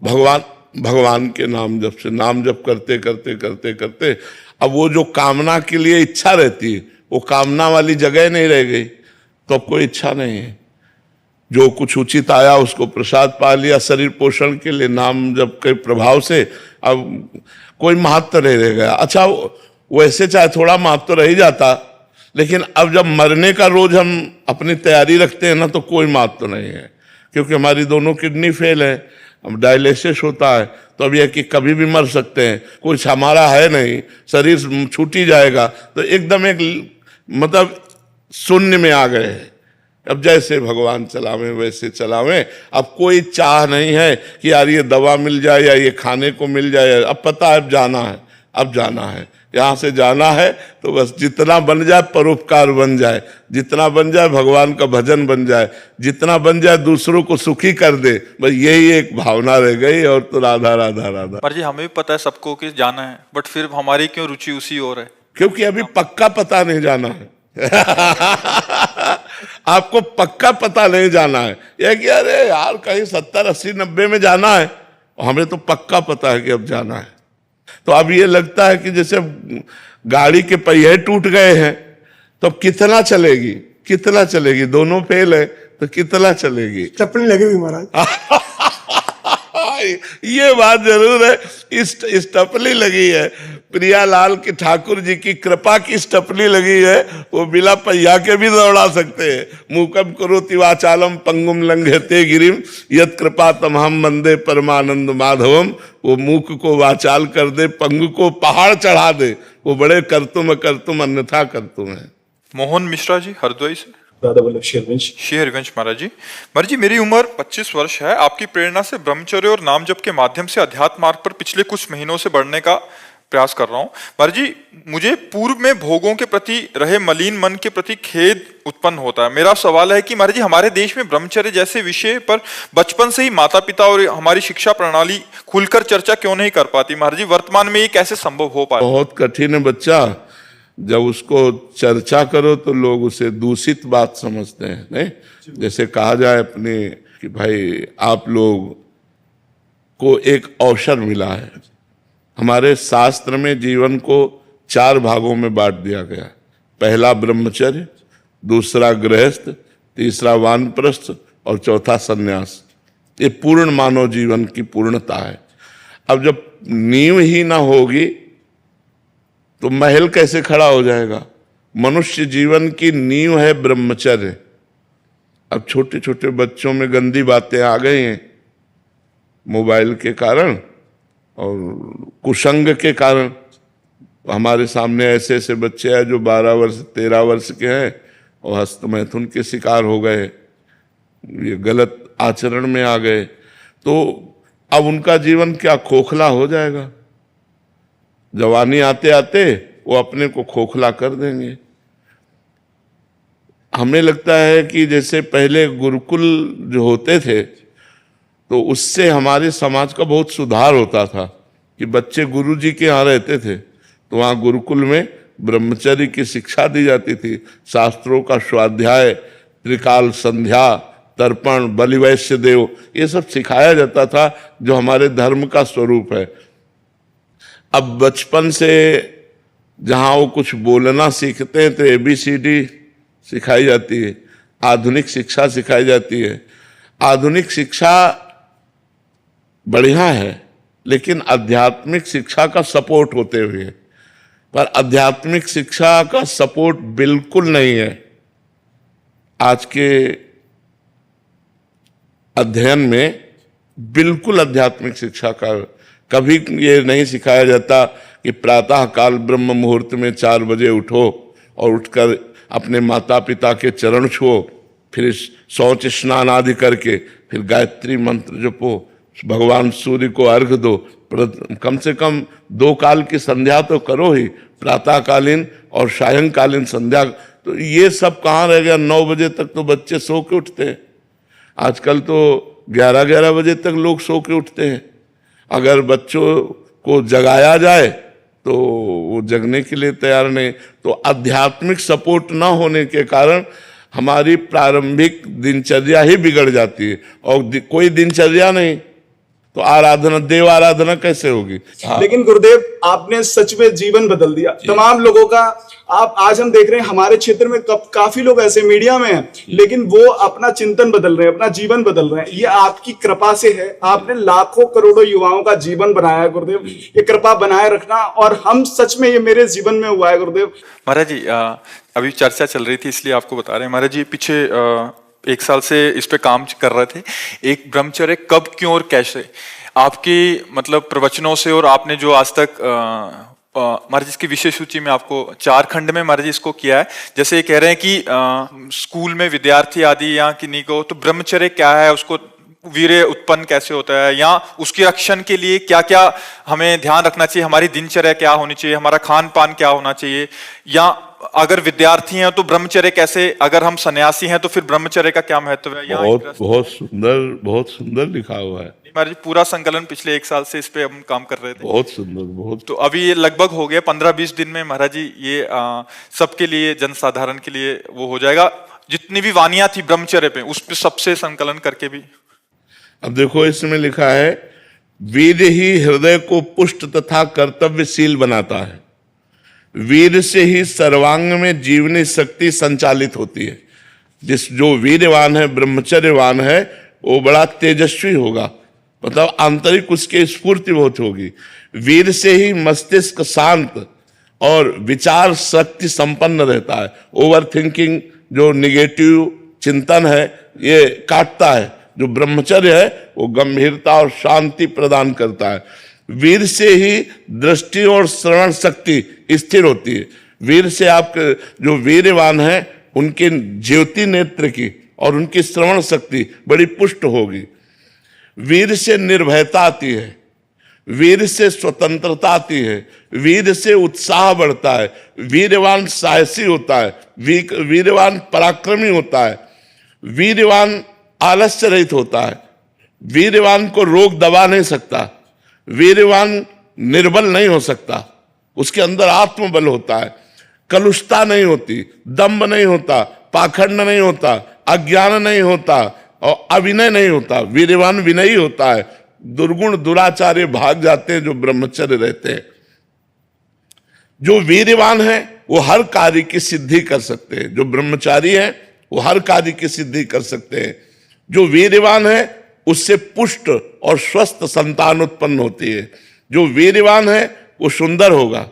भगवान के नाम जप से। नाम जप करते करते करते करते अब वो जो कामना के लिए इच्छा रहती है, वो कामना वाली जगह नहीं रह गई, तो अब कोई इच्छा नहीं है। जो कुछ उचित आया उसको प्रसाद पा लिया शरीर पोषण के लिए, नाम जप के प्रभाव से अब कोई महत्व नहीं रह गया। अच्छा, वैसे चाहे थोड़ा महत्व रह ही जाता, लेकिन अब जब मरने का रोज हम अपनी तैयारी रखते हैं ना, तो कोई महत्व नहीं है, क्योंकि हमारी दोनों किडनी फेल है, अब डायलिसिस होता है। तो अब यह कि कभी भी मर सकते हैं, कुछ हमारा है नहीं, शरीर छूट ही जाएगा। तो एकदम एक मतलब शून्य में आ गए हैं। अब जैसे भगवान चलावे वैसे चलावे। अब कोई चाह नहीं है कि यार ये दवा मिल जाए या ये खाने को मिल जाए। अब पता है अब जाना है, यहाँ से जाना है। तो बस जितना बन जाए परोपकार बन जाए, जितना बन जाए भगवान का भजन बन जाए, जितना बन जाए दूसरों को सुखी कर दे, बस यही एक भावना रह गई। और तो राधा राधा राधा। पर जी हमें भी पता है सबको कि जाना है, बट फिर हमारी क्यों रुचि उसी ओर है? क्योंकि अभी पक्का पता नहीं जाना है। आपको पक्का पता नहीं जाना है, यह कि अरे यार कहीं 70, 80, 90 में जाना है। हमें तो पक्का पता है कि अब जाना है। तो अब ये लगता है कि जैसे गाड़ी के पहिए टूट गए हैं, तो अब कितना चलेगी, दोनों फेल है तो कितना चलेगी। चप्पल लगी हुई महाराज। ये बात जरूर है, इस टपली लगी है। प्रियालाल की ठाकुर जी की कृपा की टपली लगी है, वो बिना पहिया के भी दौड़ा सकते हैं। मूकम करोति वाचालम पंगुम लंघयते गिरिम यत् कृपा तमहम वंदे परमानंद माधवम। वो मूक को वाचाल कर दे, पंगु को पहाड़ चढ़ा दे, वो बड़े करतुम अन्यथा करतुम है। मोहन मिश्रा जी हरदोई से। राधा वल्लभ शेरवंश। शेरवंश महाराज जी, मेरी उम्र 25 वर्ष है। आपकी प्रेरणा से ब्रह्मचर्य और नाम जप के माध्यम से अध्यात्म मार्ग पर पिछले कुछ महीनों से बढ़ने का प्रयास कर रहा हूँ। महाराज जी, मुझे पूर्व में भोगों के प्रति रहे मलिन मन के प्रति खेद उत्पन्न होता है। मेरा सवाल है कि महाराज जी, हमारे देश में ब्रह्मचर्य जैसे विषय पर बचपन से ही माता पिता और हमारी शिक्षा प्रणाली खुलकर चर्चा क्यों नहीं कर पाती? महाराज जी, वर्तमान में ये कैसे संभव हो पाए? बहुत कठिन है बच्चा। जब उसको चर्चा करो तो लोग उसे दूषित बात समझते हैं। नहीं, जैसे कहा जाए अपने कि भाई आप लोग को एक अवसर मिला है। हमारे शास्त्र में जीवन को 4 भागों में बांट दिया गया। पहला ब्रह्मचर्य, दूसरा गृहस्थ, तीसरा वानप्रस्थ और चौथा सन्यास। ये पूर्ण मानव जीवन की पूर्णता है। अब जब नींव ही ना होगी तो महल कैसे खड़ा हो जाएगा? मनुष्य जीवन की नींव है ब्रह्मचर्य। अब छोटे छोटे बच्चों में गंदी बातें आ गई हैं मोबाइल के कारण और कुसंग के कारण। हमारे सामने ऐसे ऐसे बच्चे हैं जो 12 वर्ष 13 वर्ष के हैं और हस्त मैथुन के शिकार हो गए, ये गलत आचरण में आ गए। तो अब उनका जीवन क्या खोखला हो जाएगा? जवानी आते आते वो अपने को खोखला कर देंगे। हमें लगता है कि जैसे पहले गुरुकुल जो होते थे तो उससे हमारे समाज का बहुत सुधार होता था कि बच्चे गुरु जी के यहाँ रहते थे तो वहाँ गुरुकुल में ब्रह्मचर्य की शिक्षा दी जाती थी। शास्त्रों का स्वाध्याय, त्रिकाल संध्या, तर्पण, बलिवैश्य देव, ये सब सिखाया जाता था, जो हमारे धर्म का स्वरूप है। अब बचपन से जहाँ वो कुछ बोलना सीखते हैं तो ABCD सिखाई जाती है, आधुनिक शिक्षा सिखाई जाती है। आधुनिक शिक्षा बढ़िया है, लेकिन आध्यात्मिक शिक्षा का सपोर्ट होते हुए, पर आध्यात्मिक शिक्षा का सपोर्ट बिल्कुल नहीं है। आज के अध्ययन में बिल्कुल आध्यात्मिक शिक्षा का कभी ये नहीं सिखाया जाता कि प्रातः काल ब्रह्म मुहूर्त में 4 बजे उठो और उठकर अपने माता पिता के चरण छुओ, फिर शौच स्नान आदि करके फिर गायत्री मंत्र जपो, भगवान सूर्य को अर्घ दो, कम से कम 2 काल की संध्या तो करो ही, प्रातःकालीन और सायंकालीन संध्या। तो ये सब कहाँ रह गया? 9 बजे तक तो बच्चे सो के उठते हैं। आजकल तो 11-11 बजे तक लोग सो के उठते हैं। अगर बच्चों को जगाया जाए तो वो जगने के लिए तैयार नहीं। तो आध्यात्मिक सपोर्ट ना होने के कारण हमारी प्रारंभिक दिनचर्या ही बिगड़ जाती है, और कोई दिनचर्या नहीं तो आराधना, देव आराधना कैसे होगी? लेकिन गुरुदेव, आपने सच में जीवन बदल दिया तमाम लोगों का। आप आज हम देख रहे हैं हमारे क्षेत्र में काफी लोग ऐसे मीडिया में हैं, लेकिन वो अपना चिंतन बदल रहे हैं, अपना जीवन बदल रहे हैं। ये आपकी कृपा से है। आपने लाखों करोड़ों युवाओं का जीवन बनाया है गुरुदेव। ये कृपा बनाए रखना, और हम सच में, ये मेरे जीवन में हुआ है गुरुदेव। महाराज जी, अभी चर्चा चल रही थी इसलिए आपको बता रहे हैं। महाराज जी, पीछे 1 साल से इस पे काम कर रहे थे, एक ब्रह्मचर्य कब, क्यों और कैसे, आपकी मतलब प्रवचनों से, और आपने जो आज तक महाराज इसकी विशेष सूची में आपको 4 खंड में महाराज इसको किया है। जैसे ये कह रहे हैं कि स्कूल में विद्यार्थी आदि या किन्हीं को, तो ब्रह्मचर्य क्या है, उसको वीर्य उत्पन्न कैसे होता है, या उसके रक्षण के लिए क्या क्या हमें ध्यान रखना चाहिए, हमारी दिनचर्या क्या होनी चाहिए, हमारा खान पान क्या होना चाहिए, या अगर विद्यार्थी हैं तो ब्रह्मचर्य कैसे, अगर हम सन्यासी हैं तो फिर ब्रह्मचर्य का क्या महत्व है? बहुत सुंदर लिखा हुआ है महाराज जी। पूरा संकलन पिछले 1 साल से इस पे हम काम कर रहे थे। बहुत सुंदर, बहुत। तो अभी ये लगभग हो गया 15-20 दिन में महाराज जी, ये सबके लिए, जनसाधारण के लिए वो हो जाएगा। जितनी भी वानियां थी ब्रह्मचर्य पे, उस पे सबसे संकलन करके भी। अब देखो, इसमें लिखा है, वीर ही हृदय को पुष्ट तथा कर्तव्यशील बनाता है। वीर से ही सर्वांग में जीवनी शक्ति संचालित होती है। जो वीरवान है, ब्रह्मचर्यवान है, वो बड़ा तेजस्वी होगा, मतलब आंतरिक उसके स्फूर्ति बहुत होगी। वीर से ही मस्तिष्क शांत और विचार शक्ति संपन्न रहता है। ओवर थिंकिंग, जो निगेटिव चिंतन है, ये काटता है। जो ब्रह्मचर्य है वो गंभीरता और शांति प्रदान करता है। वीर से ही दृष्टि और श्रवण शक्ति स्थिर होती है। वीर से आपके जो वीरवान है, उनके ज्योति नेत्र की और उनकी श्रवण शक्ति बड़ी पुष्ट होगी। वीर से निर्भयता आती है, वीर से स्वतंत्रता आती है, वीर से उत्साह बढ़ता है। वीरवान साहसी होता है, वीरवान पराक्रमी होता है, वीरवान आलस्य रहित होता है। वीरवान को रोग दबा नहीं सकता, वीरवान निर्बल नहीं हो सकता, उसके अंदर आत्मबल होता है। कलुषता नहीं होती, दंभ नहीं होता, पाखंड नहीं होता, अज्ञान नहीं होता और अविनय नहीं होता। वीरवान विनयी होता है। दुर्गुण दुराचार्य भाग जाते हैं जो ब्रह्मचर्य रहते हैं। जो वीरवान है वो हर कार्य की सिद्धि कर सकते हैं। जो ब्रह्मचारी है वो हर कार्य की सिद्धि कर सकते हैं। जो वीरवान है उससे पुष्ट और स्वस्थ संतान उत्पन्न होती है। जो वीरवान है वो सुंदर होगा,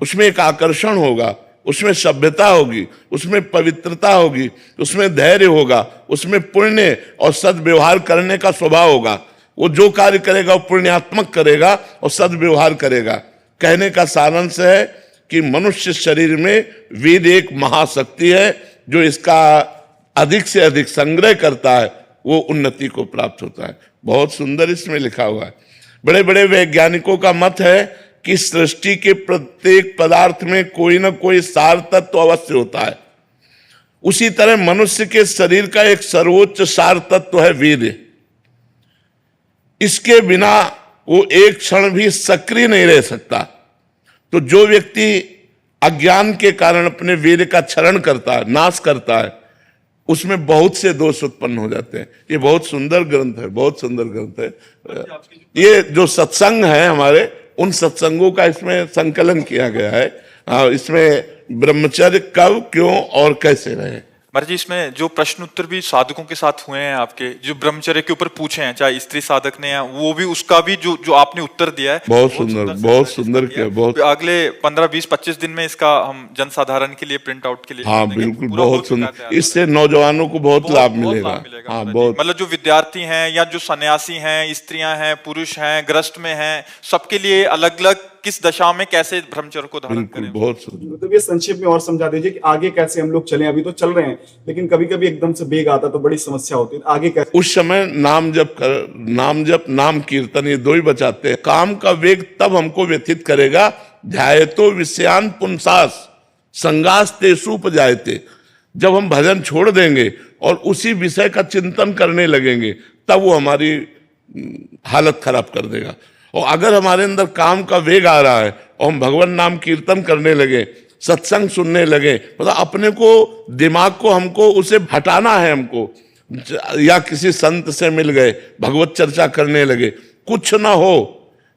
उसमें एक आकर्षण होगा, उसमें सभ्यता होगी, उसमें पवित्रता होगी, उसमें धैर्य होगा, उसमें पुण्य और सद्व्यवहार करने का स्वभाव होगा। वो जो कार्य करेगा वो पुण्यात्मक करेगा और सद्व्यवहार करेगा। कहने का सारांश है कि मनुष्य शरीर में वीर एक महाशक्ति है। जो इसका अधिक से अधिक संग्रह करता है वो उन्नति को प्राप्त होता है। बहुत सुंदर इसमें लिखा हुआ है। बड़े बड़े वैज्ञानिकों का मत है कि सृष्टि के प्रत्येक पदार्थ में कोई ना कोई सार तत्व अवश्य होता है। उसी तरह मनुष्य के शरीर का एक सर्वोच्च सार तत्व है वीर्य। इसके बिना वो एक क्षण भी सक्रिय नहीं रह सकता। तो जो व्यक्ति अज्ञान के कारण अपने वीर का क्षरण करता है, नाश करता है, उसमें बहुत से दोष उत्पन्न हो जाते हैं। ये बहुत सुंदर ग्रंथ है, बहुत सुंदर ग्रंथ है। ये जो सत्संग है हमारे, उन सत्संगों का इसमें संकलन किया गया है। इसमें ब्रह्मचर्य कब, क्यों और कैसे रहे। महाराज जी, इसमें जो प्रश्न उत्तर भी साधकों के साथ हुए हैं आपके, जो ब्रह्मचर्य के ऊपर पूछे हैं, चाहे स्त्री साधक ने हैं, वो भी उसका भी जो आपने उत्तर दिया है, बहुत सुंदर, बहुत सुंदर किया। बहुत अगले 15, 20, 25 दिन में इसका हम जनसाधारण के लिए प्रिंट आउट के लिए हाँ बिल्कुल, बहुत सुंदर। इससे नौजवानों को बहुत लाभ मिलेगा। हाँ बहुत, मतलब जो विद्यार्थी हैं या जो सन्यासी हैं, स्त्रियां हैं, पुरुष हैं, ग्रस्त में हैं, सबके लिए अलग अलग किस दशा में कैसे ब्रह्मचर्य को धारण करें। बहुत सुंदर। मतलब ये संक्षेप में और समझा दीजिए कि आगे कैसे हम लोग चलें। अभी तो चल रहे हैं, लेकिन कभी कभी एकदम से वेग आता तो बड़ी समस्या होती है, आगे कैसे। उस समय नाम जप नाम कीर्तन, ये दो ही बचाते हैं। काम का वेग तब हमको व्यथित करेगा, ध्यायतो विषयान पुंसास संगास तेषु उपजायते। जब हम भजन छोड़ देंगे और उसी विषय का चिंतन करने लगेंगे, तब वो हमारी हालत खराब कर देगा। और अगर हमारे अंदर काम का वेग आ रहा है और हम भगवान नाम कीर्तन करने लगे, सत्संग सुनने लगे, मतलब अपने को, दिमाग को हमको उसे हटाना है हमको, या किसी संत से मिल गए, भगवत चर्चा करने लगे, कुछ ना हो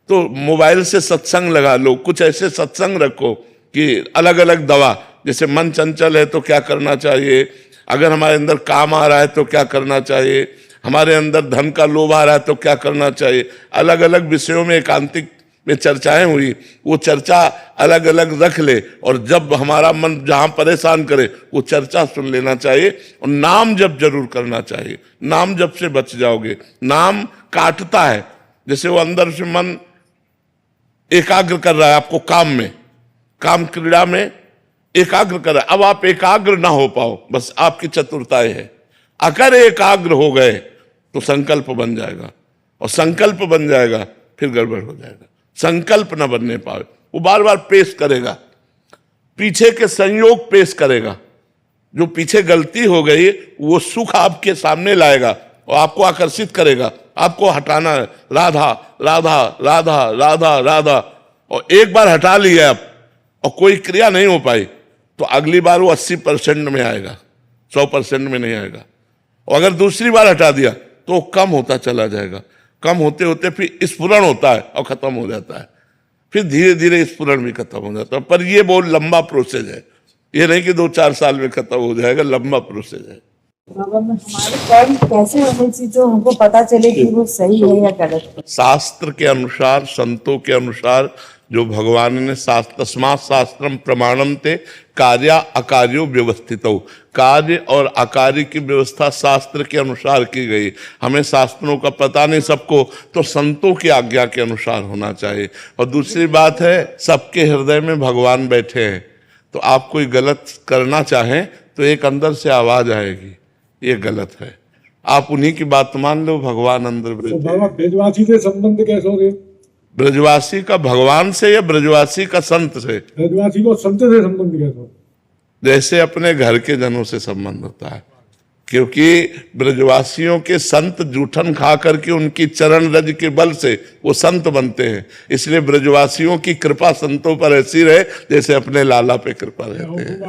तो मोबाइल से सत्संग लगा लो। कुछ ऐसे सत्संग रखो कि अलग अलग दवा, जैसे मन चंचल है तो क्या करना चाहिए, अगर हमारे अंदर काम आ रहा है तो क्या करना चाहिए, हमारे अंदर धन का लोभ आ रहा है तो क्या करना चाहिए। अलग अलग विषयों में एकांतिक में चर्चाएं हुई, वो चर्चा अलग अलग रख ले, और जब हमारा मन जहां परेशान करे वो चर्चा सुन लेना चाहिए। और नाम जप जरूर करना चाहिए। नाम जप से बच जाओगे। नाम काटता है, जैसे वो अंदर से मन एकाग्र कर रहा है आपको काम में, काम क्रीड़ा में एकाग्र कर रहा है। अब आप एकाग्र ना हो पाओ, बस आपकी चतुरताएं है। अगर एकाग्र हो गए तो संकल्प बन जाएगा, और संकल्प बन जाएगा फिर गड़बड़ हो जाएगा। संकल्प ना बनने पाए, वो बार बार पेश करेगा, पीछे के संयोग पेश करेगा। जो पीछे गलती हो गई वो सुख आपके सामने लाएगा और आपको आकर्षित करेगा। आपको हटाना है, राधा राधा राधा राधा राधा, और एक बार हटा लिया आप और कोई क्रिया नहीं हो पाई, तो अगली बार वो 80% में आएगा, 100% में नहीं आएगा। और अगर दूसरी बार हटा दिया तो कम होता चला जाएगा। कम होते होते फिर स्फुरण होता है और खत्म हो जाता है, फिर धीरे धीरे स्फुरण भी खत्म हो जाता है। पर ये बहुत लंबा प्रोसेस है, ये नहीं कि 2-4 साल में खत्म हो जाएगा, लंबा प्रोसेस है। हमारे कर्म कैसे होने चाहिए जो हमको पता चले कि वो सही है या गलत है। शास्त्र के अनुसार, संतों के अनुसार, जो भगवान ने तस्मात् शास्त्रम प्रमाणम ते कार्या अकार्यो व्यवस्थितो, कार्य और अकार्य की व्यवस्था शास्त्र के अनुसार की गई। हमें शास्त्रों का पता नहीं सबको, तो संतों की आज्ञा के अनुसार होना चाहिए। और दूसरी बात है, सबके हृदय में भगवान बैठे हैं, तो आप कोई गलत करना चाहें तो एक अंदर से आवाज आएगी, ये गलत है, आप उन्हीं की बात मान लो, भगवान अंदर ब्रजवासी से संबंध कैसे हो गए? ब्रजवासी का भगवान से या ब्रजवासी का संत से? ब्रजवासी को संत से संबंध कैसे हो? जैसे अपने घर के जनों से संबंध होता है, क्योंकि ब्रजवासियों के संत जूठन खा करके उनकी चरण रज के बल से वो संत बनते हैं। इसलिए ब्रजवासियों की कृपा संतों पर ऐसी रहे जैसे अपने लाला पे कृपा रहते हैं।